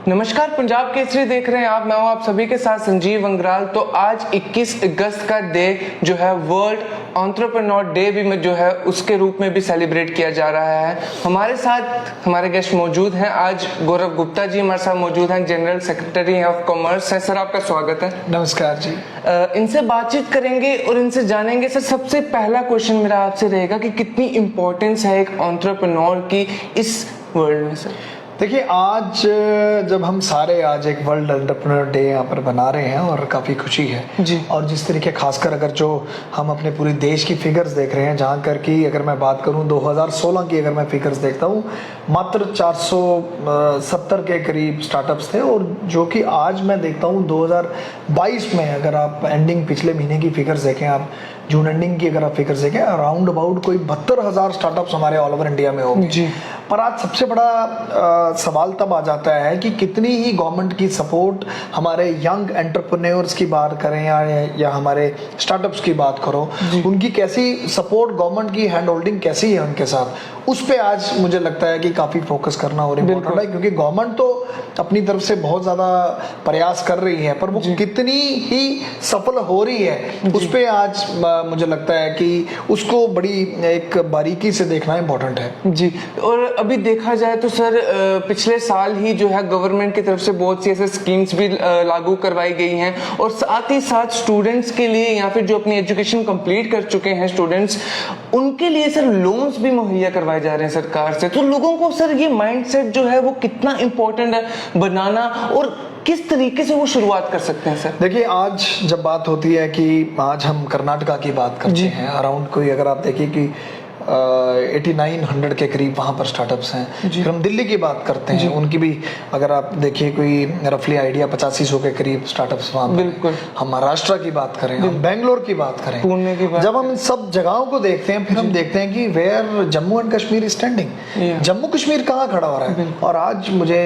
नमस्कार, पंजाब केसरी देख रहे हैं आप। मैं हूं आप सभी के साथ संजीव अंग्राल। तो आज 21 अगस्त का डे जो है वर्ल्ड एंटरप्रेन्योर डे भी जो है उसके रूप में भी सेलिब्रेट किया जा रहा है। हमारे साथ हमारे गेस्ट मौजूद हैं। आज गौरव गुप्ता जी हमारे साथ मौजूद हैं, जनरल सेक्रेटरी ऑफ कॉमर्स है। सर आपका स्वागत है। नमस्कार जी। इनसे बातचीत करेंगे और इनसे जानेंगे। सर सबसे पहला क्वेश्चन मेरा आपसे रहेगा कि कितनी इंपॉर्टेंस है एक एंटरप्रेन्योर की इस वर्ल्ड में। सर देखिए, आज जब हम सारे आज एक वर्ल्ड एंटरप्रेन्योर डे यहाँ पर बना रहे हैं और काफ़ी खुशी है जी। और जिस तरीके खासकर अगर जो हम अपने पूरे देश की फिगर्स देख रहे हैं, जहाँ कर की अगर मैं बात करूँ 2016 की अगर मैं फिगर्स देखता हूँ, मात्र 470 के करीब स्टार्टअप्स थे। और जो कि आज मैं देखता हूँ 2022 में अगर आप एंडिंग पिछले महीने की फिगर्स देखें, आप जून एंडिंग की अगर आप फिगर्स देखें, अराउंड अबाउट कोई 72,000 स्टार्टअप्स हमारे ऑल ओवर इंडिया में होंगे जी। पर आज सबसे बड़ा सवाल तब आ जाता है कि कितनी ही गवर्नमेंट की सपोर्ट हमारे यंग एंटरप्रेन्योर्स की बात करें या हमारे स्टार्टअप्स की बात करो, उनकी कैसी सपोर्ट, गवर्नमेंट की हैंड होल्डिंग कैसी है उनके साथ, उस पे आज मुझे लगता है कि काफी फोकस करना और इम्पोर्टेंट है। क्योंकि गवर्नमेंट तो अपनी तरफ से बहुत ज्यादा प्रयास कर रही है, पर वो कितनी ही सफल हो रही है उस पे आज मुझे लगता है कि उसको बड़ी एक बारीकी से देखना इम्पोर्टेंट है जी। और अभी देखा जाए तो सर पिछले साल ही जो है गवर्नमेंट की तरफ से बहुत सी ऐसे स्कीम्स भी लागू करवाई गई हैं और साथ ही साथ स्टूडेंट्स के लिए या फिर जो अपनी एजुकेशन कंप्लीट कर चुके हैं स्टूडेंट्स, उनके लिए सर लोन्स भी मुहैया करवाए जा रहे हैं सरकार से। तो लोगों को सर ये माइंडसेट जो है वो कितना इंपॉर्टेंट है बनाना और किस तरीके से वो शुरुआत कर सकते हैं सर? देखिए, आज जब बात होती है कि आज हम कर्नाटका की बात करते हैं, अराउंड कोई अगर आप देखिए कि 8900 के करीब वहाँ पर स्टार्टअप्स हैं। फिर हम दिल्ली की बात करते हैं, उनकी भी अगर आप देखिए कोई रफली आइडिया 8500 के करीब स्टार्टअप्स वहाँ पर। बिल्कुल। हम महाराष्ट्र की बात करें, हम बेंगलोर की बात करें, पुणे की बात, जब हम इन सब जगहों को देखते हैं फिर हम देखते हैं कि where Jammu and Kashmir is standing, Jammu Kashmir कहाँ खड़ा हो रहा है। और आज मुझे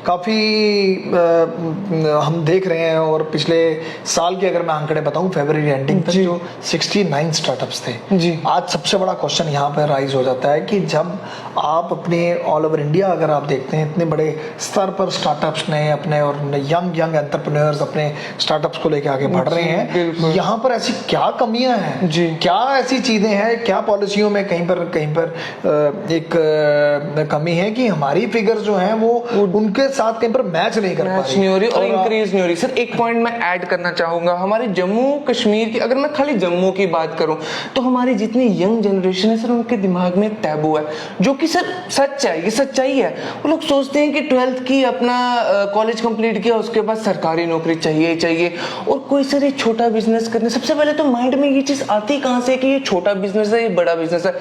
काफ़ी हम देख रहे हैं और पिछले साल के अगर मैं आंकड़े बताऊं फरवरी एंडिंग तक जो 69 स्टार्टअप्स थे जी। आज सबसे बड़ा क्वेश्चन यहाँ पर राइज हो जाता है कि जब आप अपने ऑल ओवर इंडिया अगर आप देखते हैं इतने बड़े स्तर पर स्टार्टअप्स ने अपने और यंग एंटरप्रेन्योर्स अपने स्टार्टअप्स को लेके आगे बढ़ रहे हैं, यहाँ पर ऐसी क्या कमियां हैं जी, क्या ऐसी चीजें हैं, क्या पॉलिसियों में कहीं पर एक कमी है कि हमारी फिगर्स जो हैं वो उनके साथ कहीं पर मैच नहीं कर पा रही और इंक्रीज नहीं हो रही। सर एक पॉइंट मैं ऐड करना चाहूंगा, हमारे जम्मू कश्मीर की अगर मैं खाली जम्मू की बात करूं तो हमारी जितनी यंग जनरेशन है सर उनके दिमाग में एक टैबू है जो कि सर सच है, ये सच्चाई है। वो लोग सोचते हैं कि 12th की अपना कॉलेज कंप्लीट किया उसके बाद सरकारी नौकरी चाहिए और कोई सर ये छोटा बिजनेस करने, सबसे पहले तो माइंड में ये चीज आती कहां से कि ये छोटा बिजनेस है, ये बड़ा बिजनेस है।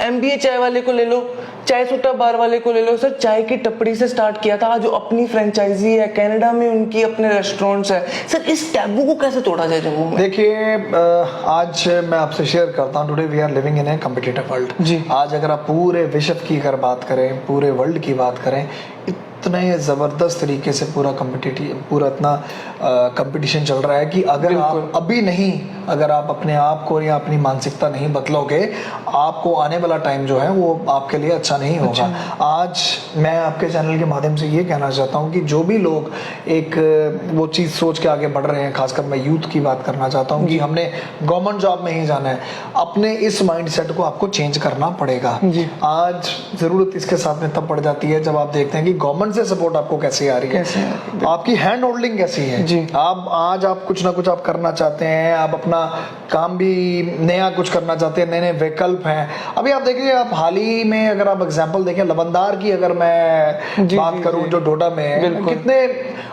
MBA चाय वाले को ले लो, चाय सुट्टा बार वाले को ले लो, सर चाय की टपड़ी से स्टार्ट किया था, आज अपनी फ्रेंचाइजी है, कनाडा में उनकी अपने रेस्टोरेंट्स है। सर इस टैबू को कैसे तोड़ा जाए जम्मू में? देखिए, आज मैं आपसे शेयर करता हूँ, today we are living in a competitive world जी। आज अगर आप पूरे विश्व की अगर बात करें, पूरे वर्ल्ड की बात करें, इतने ज़बरदस्त तरीके से पूरा इतना कंपटीशन चल रहा है कि अगर आप अभी नहीं, अगर आप अपने आप को या अपनी मानसिकता नहीं बदलोगे, आपको आने वाला टाइम जो है वो आपके लिए अच्छा नहीं होगा। आज मैं आपके चैनल के माध्यम से ये कहना चाहता हूँ कि जो भी लोग एक वो चीज़ सोच के आगे बढ़ रहे हैं, खासकर मैं यूथ की बात करना चाहता हूँ कि हमने गवर्नमेंट जॉब में ही जाना है, अपने इस माइंडसेट को आपको चेंज करना पड़ेगा। आज ज़रूरत इसके साथ में तब पड़ जाती है जब आप देखते हैं कि गवर्नमेंट से सपोर्ट आपको कैसे आ रही है, आपकी हैंड होल्डिंग कैसी है जी। आप कुछ ना कुछ आप करना चाहते हैं, आप अपना काम भी नया कुछ करना चाहते हैं, नए विकल्प हैं। अभी आप देखिए, आप हाल ही में अगर आप एग्जांपल देखें लवंदार की अगर मैं बात करूं जो डोडा में है, कितने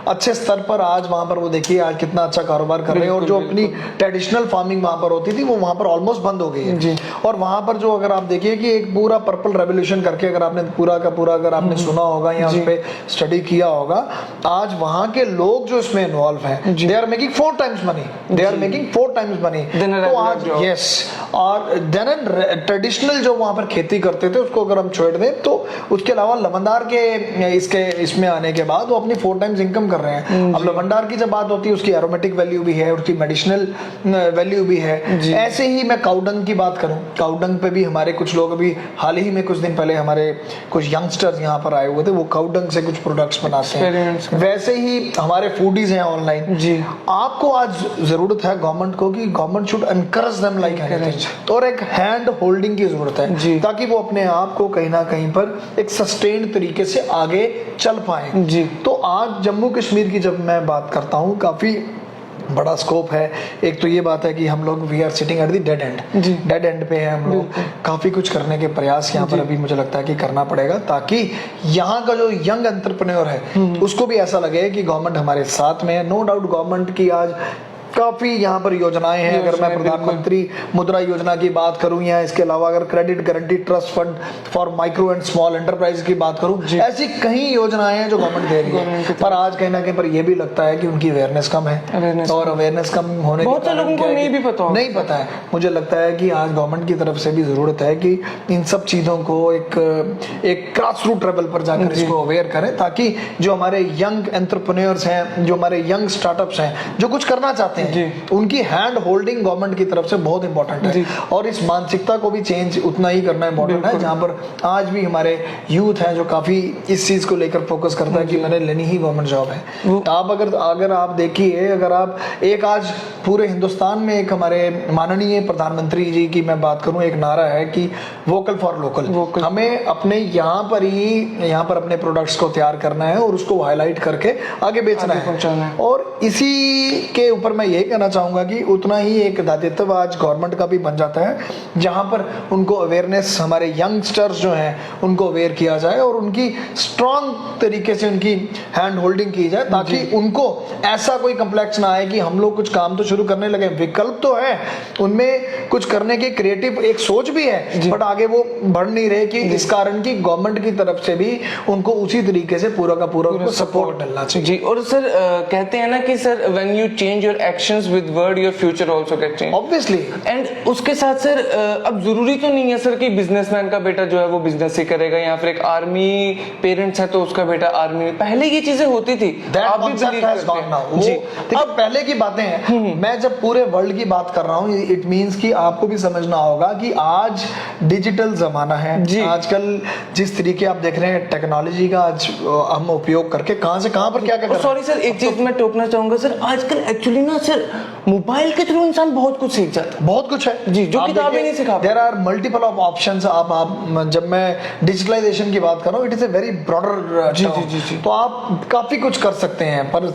अच्छे स्तर पर आज वहां पर वो देखिए आज कितना अच्छा कारोबार कर रहे हैं। और जो अपनी ट्रेडिशनल फार्मिंग वहां पर होती थी वो वहां पर ऑलमोस्ट बंद हो गई है जी। और वहां पर जो अगर आप देखिए कि एक पूरा पर्पल रेवोल्यूशन करके अगर आपने पूरा का पूरा अगर आपने सुना होगा या उस पे स्टडी किया होगा, आज वहां के लोग जो इसमें इन्वॉल्व हैं, they are making 4 times money, they are making 4 times money. तो आज यस, और देन ट्रेडिशनल जो वहां पर खेती करते थे उसको अगर हम छोड़ दें तो उसके अलावा लवंदार के इसमें आने के बाद वो अपनी 4 times इनकम कर रहे हैं। अब लवंदार की जब बात होती है उसकी एरोमेटिक वैल्यू भी है, उसकी मेडिसिनल वैल्यू भी है। ऐसे ही मैं काउडंग की बात करूं, काउडंग पे भी हमारे कुछ लोग अभी हाल ही में कुछ दिन पहले हमारे कुछ यंगस्टर्स यहाँ पर आए हुए थे, वो काउडंग से कुछ प्रोडक्ट्स बनाते हैं, Experiments करते वैसे ही हमारे फूडीज हैं ऑनलाइन जी। आपको आज जरूरत है गवर्नमेंट को कि government should encourage them like anything, और एक हैंड होल्डिंग की जरूरत है जी। ताकि वो अपने आप को कहीं ना कहीं पर एक सस्टेन्ड तरीके से आगे चल पाए जी। तो आज जम्मू कश्मीर की जब मैं बात करता हूँ काफी बड़ा स्कोप है। एक तो ये बात है कि हम लोग we are sitting at the dead end, जी। डेड एंड पे है हम लोग। काफी कुछ करने के प्रयास यहाँ पर अभी मुझे लगता है कि करना पड़ेगा ताकि यहाँ का जो यंग एंटरप्रेन्योर है उसको भी ऐसा लगे कि गवर्नमेंट हमारे साथ में है। नो डाउट गवर्नमेंट की आज काफी यहाँ पर योजनाएं हैं। अगर मैं प्रधानमंत्री मुद्रा योजना की बात करूं या इसके अलावा अगर credit guarantee trust fund for micro and small enterprise की बात करूं, ऐसी कई योजनाएं हैं जो गवर्नमेंट दे रही है। पर आज कहीं ना कहीं पर यह भी लगता है कि उनकी अवेयरनेस कम है और अवेयरनेस कम होने के बहुत से लोगों को नहीं भी पता नहीं पता है। मुझे लगता है कि आज गवर्नमेंट की तरफ से भी जरूरत है कि इन सब चीजों को एक ग्रास रूट लेवल पर जाकर इसको अवेयर करें ताकि जो हमारे यंग एंटरप्रेन्योर्स हैं, जो हमारे यंग स्टार्टअप्स हैं, जो कुछ करना चाहते हैं उनकी हैंड होल्डिंग गवर्नमेंट की तरफ से बहुत इंपॉर्टेंट है। और इस मानसिकता को भी चेंज उतना ही करना इंपॉर्टेंट है जहां पर आज भी हमारे यूथ हैं जो काफी इस चीज को लेकर फोकस करता है कि मैंने लेनी ही गवर्नमेंट जॉब है। आप अगर आप देखिए, अगर आप एक आज पूरे हिंदुस्तान में एक हमारे माननीय प्रधानमंत्री जी की मैं बात करूं, एक नारा है कि वोकल फॉर लोकल। हमें अपने यहाँ पर अपने प्रोडक्ट्स को तैयार करना है और उसको हाईलाइट करके आगे बेचना है। और इसी के ऊपर मैं यही कहना चाहूंगा कि उतना ही एक दायित्व आज गवर्नमेंट का भी बन जाता है जहां पर उनको अवेयरनेस, हमारे यंगस्टर्स जो हैं उनको अवेयर किया जाए और उनकी स्ट्रांग तरीके से उनकी हैंड होल्डिंग की जाए ताकि उनको ऐसा कोई कम्प्लेक्स ना आए कि हम लोग कुछ काम तो शुरू करने लगे, विकल्प तो है उनमें, कुछ करने की क्रिएटिव एक सोच भी है, बट आगे वो बढ़ नहीं रहे कि इस कारण की गवर्नमेंट की तरफ से भी उनको उसी तरीके से पूरा का पूरा उनको सपोर्ट मिलना चाहिए। जी। और सर कहते हैं ना कि sir when you change your actions with word your future also get change, obviously. And उसके साथ सर अब जरूरी तो नहीं है सर कि बिजनेसमैन का बेटा जो है वो बिजनेस ही करेगा या फिर एक आर्मी पेरेंट्स है तो उसका बेटा आर्मी में, पहले ये चीजें होती थी। आप भी बिलीव करते हैं जी। अब पहले की बातें हैं, मैं जब पूरे वर्ल्ड की बात कर रहा हूँ इट मींस कि आपको भी समझना होगा कि आज डिजिटल जमाना है। आजकल जिस तरीके आप देख रहे हैं टेक्नोलॉजी का आज हम उपयोग करके कहां से कहां पर क्या कर रहे हैं। सॉरी सर, एक चीज मैं टोकना चाहूंगा सर, आजकल एक्चुअली ना सर मोबाइल के थ्रू इंसान बहुत कुछ सीख जाता है। बहुत कुछ है जी, जो किताबें नहीं सिखा। There are multiple of options. आप जब मैं डिजिटलाइजेशन की बात कर रहा हूँ, it is a very broader term. तो आप काफी कुछ कर सकते हैं, पर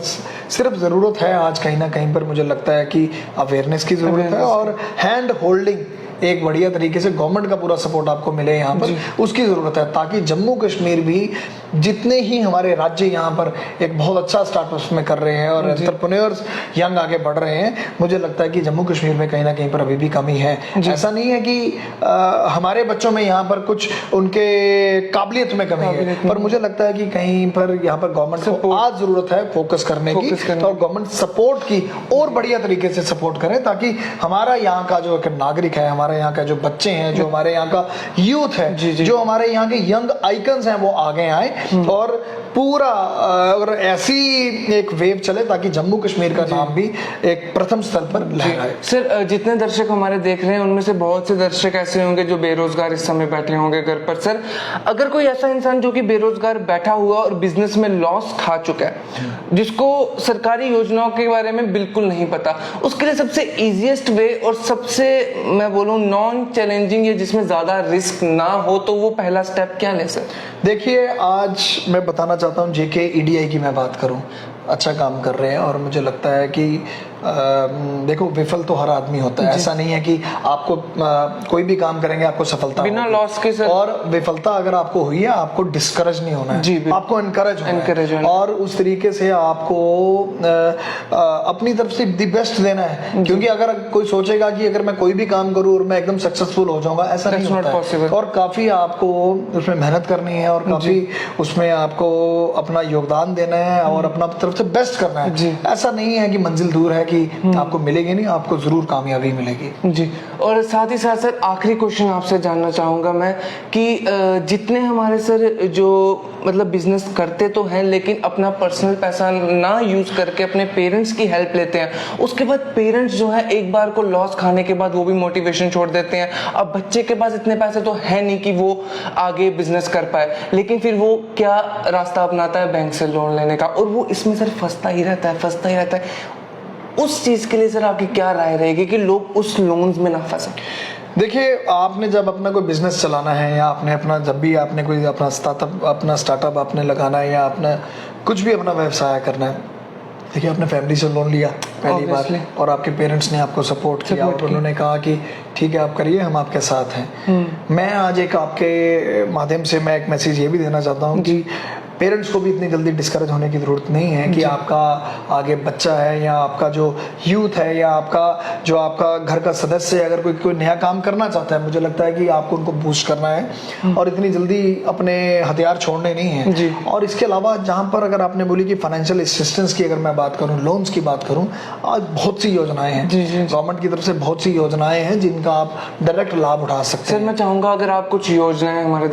सिर्फ जरूरत है आज कहीं ना कहीं पर मुझे लगता है कि अवेयरनेस की जरूरत है और हैंड होल्डिंग एक बढ़िया तरीके से गवर्नमेंट का पूरा सपोर्ट आपको मिले यहाँ पर, उसकी जरूरत है ताकि जम्मू कश्मीर भी जितने ही हमारे राज्य यहाँ पर एक बहुत अच्छा स्टार्टअप में कर रहे हैं और एंटरप्रेन्योर्स यंग आगे बढ़ रहे हैं, मुझे लगता है कि जम्मू कश्मीर में कहीं ना कहीं पर अभी भी कमी है। ऐसा नहीं है कि हमारे बच्चों में यहाँ पर कुछ उनके काबिलियत में कमी है, पर मुझे लगता है कि कहीं पर यहाँ पर गवर्नमेंट को आज जरूरत है फोकस करने की और गवर्नमेंट सपोर्ट की और बढ़िया तरीके से सपोर्ट करें ताकि हमारा यहाँ का जो नागरिक है, हमारे यहाँ का जो बच्चे हैं, जो हमारे यहाँ का यूथ है, जो हमारे यहाँ के यंग आइकन्स हैं वो आगे आए और पूरा और ऐसी एक वेव चले ताकि जम्मू कश्मीर का नाम भी एक प्रथम स्थल पर लहराए। सर जितने दर्शक हमारे देख रहे हैं उनमें से बहुत से दर्शक ऐसे होंगे जो बेरोजगार इस समय बैठे होंगे घर पर। सर अगर कोई ऐसा इंसान जो कि बेरोजगार बैठा हुआ और बिजनेस में लॉस खा चुका है, जिसको सरकारी योजनाओं के बारे में बिल्कुल नहीं पता, उसके लिए सबसे इजीएस्ट वे और सबसे मैं बोलूं नॉन चैलेंजिंग या जिसमें ज्यादा रिस्क ना हो तो वो पहला स्टेप क्या ले सर? देखिए आज मैं बताना चाहता हूँ जेके ईडीआई की मैं बात करूँ, अच्छा काम कर रहे हैं और मुझे लगता है कि देखो विफल तो हर आदमी होता है, ऐसा नहीं है कि आपको कोई भी काम करेंगे आपको सफलता बिना लॉस के सर। और विफलता अगर आपको हुई है आपको डिस्करेज नहीं होना है, आपको एनकरेज होना है और उस तरीके से आपको अपनी तरफ से दी बेस्ट देना है। क्योंकि अगर कोई सोचेगा कि अगर मैं कोई भी काम करूं और मैं एकदम सक्सेसफुल हो जाऊंगा, ऐसा नहीं होता है और काफी आपको उसमें मेहनत करनी है और काफी उसमें आपको अपना योगदान देना है और अपना तरफ से बेस्ट करना है। ऐसा नहीं है कि मंजिल दूर है कि कि आपको मिलेगी नहीं, आपको जरूर कामयाबी मिलेगी। जी, और साथ ही साथ सर आखिरी क्वेश्चन आपसे जानना चाहूँगा मैं कि जितने हमारे सर जो मतलब बिजनेस करते तो हैं लेकिन अपना पर्सनल पैसा ना यूज़ करके अपने पेरेंट्स की हेल्प लेते हैं, उसके बाद पेरेंट्स जो है एक बार को लॉस खाने के बाद वो भी मोटिवेशन छोड़ देते हैं। अब बच्चे के पास इतने पैसे तो है नहीं कि वो आगे बिजनेस कर पाए, लेकिन फिर वो क्या रास्ता अपनाता है, बैंक से लोन लेने का, और वो इसमें सर फंसता ही रहता है। उस चीज के लिए सर आपकी क्या राय रहेगी कि लोग उस लोन्स में ना फंसे? देखिए, आपने जब अपना कोई बिजनेस चलाना है या आपने अपना जब भी आपने कोई अपना स्टार्टअप आपने लगाना है या अपना कुछ भी अपना व्यवसाय करना है, देखिए आपने फैमिली से लोन लिया पहली बार और आपके पेरेंट्स ने आपको सपोर्ट किया और उन्होंने कहा कि ठीक है आप करिए, हम आपके साथ हैं। मैं आज एक आपके माध्यम से मैं एक मैसेज ये भी देना चाहता हूँ कि पेरेंट्स को भी इतनी जल्दी डिस्करेज होने की जरूरत नहीं है कि आपका आगे बच्चा है या आपका जो यूथ है या आपका घर का सदस्य है, अगर कोई नया काम करना चाहता है, मुझे लगता है कि आपको उनको बूस्ट करना है और इतनी जल्दी अपने हथियार छोड़ने नहीं है। और इसके अलावा जहाँ पर अगर आपने बोली कि फाइनेंशियल असिस्टेंस की अगर मैं बात करूँ, लोन्स की बात करूँ, आज बहुत सी योजनाएं हैं गवर्नमेंट की तरफ से, बहुत सी योजनाएं हैं जिनका आप डायरेक्ट लाभ उठा सकते हैं। सर मैं चाहूंगा अगर आप कुछ योजनाएं हमारे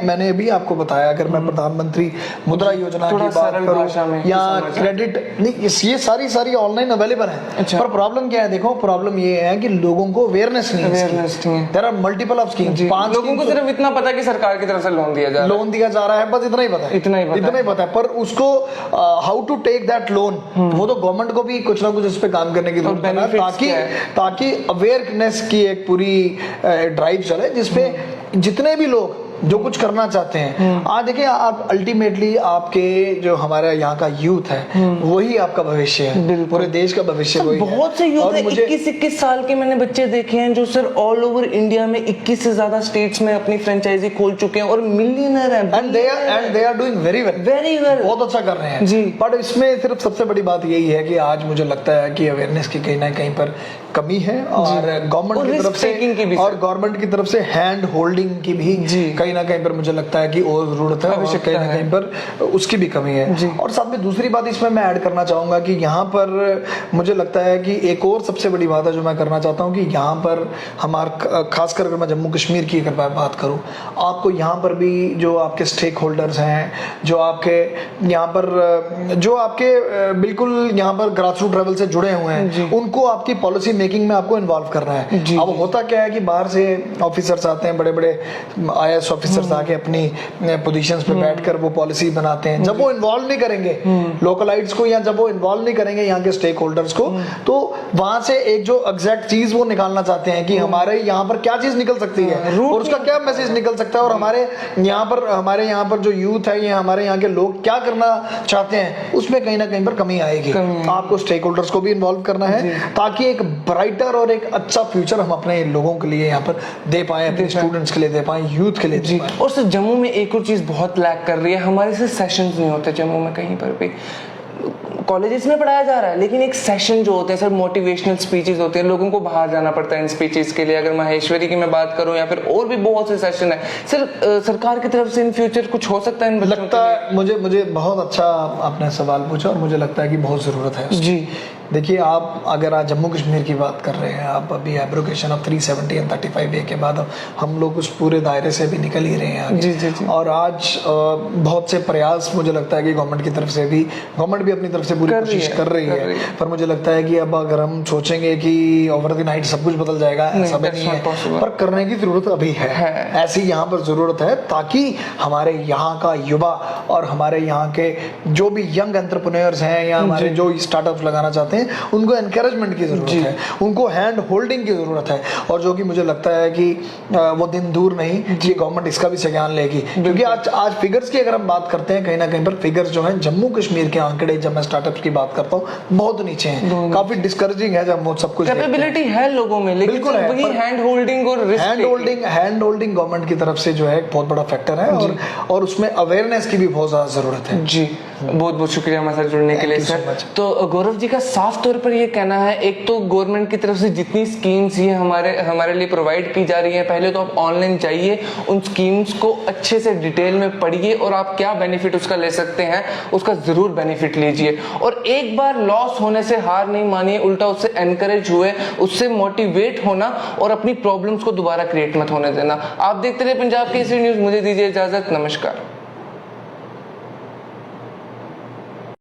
मैंने अभी आपको बताया, अगर मैं प्रधानमंत्री मुद्रा योजना की बात करूं या क्रेडिट, नहीं ये सारी ऑनलाइन अवेलेबल है। पर प्रॉब्लम क्या है, देखो प्रॉब्लम ये है कि लोगों को अवेयरनेस नहीं है। There are multiple of schemes, लोगों को सिर्फ इतना पता है कि सरकार की तरफ से लोन दिया जा रहा है, बस इतना ही पता है। पर उसको how to take that loan, वो तो गवर्नमेंट को भी कुछ ना कुछ इस पे काम करने की जरूरत है ताकि अवेयरनेस की एक पूरी ड्राइव चले जिसपे जितने भी लोग जो कुछ करना चाहते हैं। आज देखिए, आप अल्टीमेटली आपके जो हमारा यहाँ का यूथ है वही आपका भविष्य है, पूरे देश का भविष्य वही है। बहुत से यूथ है, 21 साल के मैंने बच्चे देखे हैं जो सर ऑल ओवर इंडिया में 21 से ज्यादा स्टेट्स में अपनी फ्रेंचाइजी खोल चुके हैं और मिलियनर हैं, and they are doing very well, बहुत अच्छा कर रहे हैं जी। बट इसमें सिर्फ सबसे बड़ी बात यही है कि आज मुझे लगता है कि अवेयरनेस की कहीं ना कहीं पर कमी है और गवर्नमेंट की तरफ से हैंड होल्डिंग की भी कहीं ना कहीं पर मुझे लगता है कि और जरूरत है, और कहीं ना कहीं पर उसकी भी कमी है। और साथ में दूसरी बात इसमें मैं ऐड करना चाहूंगा कि यहाँ पर मुझे लगता है कि एक और सबसे बड़ी बात है जो मैं करना चाहता हूँ कि यहाँ पर हमारा खासकर अगर मैं जम्मू कश्मीर की अगर मैं बात करूँ, आपको यहाँ पर भी जो आपके स्टेक होल्डर्स हैं, जो आपके यहाँ पर जो आपके बिल्कुल यहाँ पर ग्रास रूट लेवल से जुड़े हुए हैं, उनको आपकी पॉलिसी मेकिंग में आपको इन्वॉल्व करना है। अब होता क्या है कि बाहर से ऑफिसर्स आते हैं, बड़े बड़े IAS ऑफिसर्स आके अपनी पोजीशंस पे बैठकर वो पॉलिसी बनाते हैं। जब वो इन्वॉल्व नहीं करेंगे लोकलाइट्स को या जब वो इन्वॉल्व नहीं करेंगे यहाँ के स्टेक होल्डर्स को, तो वहां से एक जो एग्जैक्ट चीज वो निकालना चाहते हैं कि हमारे यहाँ पर क्या चीज निकल सकती है और उसका क्या मैसेज निकल सकता है, और हमारे यहाँ पर जो यूथ है या हमारे यहाँ के लोग क्या करना चाहते हैं, उसमें कहीं ना कहीं पर कमी आएगी। आपको स्टेक होल्डर्स को भी इन्वॉल्व करना है ताकि एक ब्राइटर और एक अच्छा फ्यूचर हम अपने लोगों के लिए यहाँ पर दे पाए, अपने स्टूडेंट्स के लिए दे पाए, यूथ के लिए दे पाए। और सर जम्मू में एक और चीज बहुत लैक कर रही है, हमारे से सेशंस नहीं होते जम्मू में कहीं पर भी। कॉलेजेस में पढ़ाया जा रहा है लेकिन एक सेशन जो होते हैं सर, मोटिवेशनल स्पीचेस होते हैं, लोगों को बाहर जाना पड़ता है इन स्पीचेस के लिए। अगर माहेश्वरी की मैं बात करूं या फिर और भी बहुत से सेशन है सर, सरकार की तरफ से इन फ्यूचर कुछ हो सकता है? लगता है मुझे बहुत अच्छा आपने सवाल पूछा और मुझे लगता है कि बहुत जरूरत है जी। देखिए, आप अगर आज जम्मू कश्मीर की बात कर रहे हैं, आप अभी एब्रोगेशन ऑफ 370 और 35A के बाद हम लोग उस पूरे दायरे से भी निकल ही रहे हैं आगे। जी। और आज बहुत से प्रयास मुझे लगता है कि गवर्नमेंट की तरफ से भी, गवर्नमेंट भी अपनी तरफ से पूरी कोशिश कर रही है। पर मुझे लगता है कि अब अगर हम सोचेंगे कि ओवर द नाइट सब कुछ बदल जाएगा, ऐसा नहीं है, पर करने की जरूरत अभी है। ऐसी यहाँ पर जरूरत है ताकि हमारे यहाँ का युवा और हमारे यहाँ के जो भी यंग एंटरप्रेन्योर्स हैं या हमारे जो स्टार्टअप लगाना चाहते हैं, उनको एनकरेजमेंट की जरूरत है, उनको हैंड होल्डिंग की जरूरत है। और जो कि मुझे लगता है कि वो दिन दूर नहीं कि गवर्नमेंट इसका भी संज्ञान लेगी, क्योंकि आज फिगर्स की अगर हम बात करते हैं, कहीं ना कहीं पर फिगर्स जो हैं जम्मू कश्मीर के आंकड़े, जब मैं स्टार्टअप्स की बात करता हूँ, बहुत नीचे हैं, काफी डिस्करेजिंग है। जब सब कुछ कैपेबिलिटी है लोगों में, लेकिन बिल्कुल है, वही हैंड होल्डिंग और हैंड होल्डिंग गवर्नमेंट की तरफ से जो है एक बहुत बड़ा फैक्टर है और उसमें अवेयरनेस की भी बहुत ज्यादा जरूरत है जी। बहुत बहुत शुक्रिया हमारे साथ जुड़ने के लिए सर। तो गौरव जी का साफ तौर पर ये कहना है, एक तो गवर्नमेंट की तरफ से जितनी स्कीम्स ये हमारे लिए प्रोवाइड की जा रही हैं, पहले तो आप ऑनलाइन जाइए, उन स्कीम्स को अच्छे से डिटेल में पढ़िए और आप क्या बेनिफिट उसका ले सकते हैं उसका जरूर बेनिफिट लीजिए। और एक बार लॉस होने से हार नहीं मानिए, उल्टा उससे एनकरेज हुए, उससे मोटिवेट होना और अपनी प्रॉब्लम्स को दोबारा क्रिएट मत होने देना। आप देखते रहे पंजाब केसरी न्यूज। मुझे दीजिए इजाजत, नमस्कार।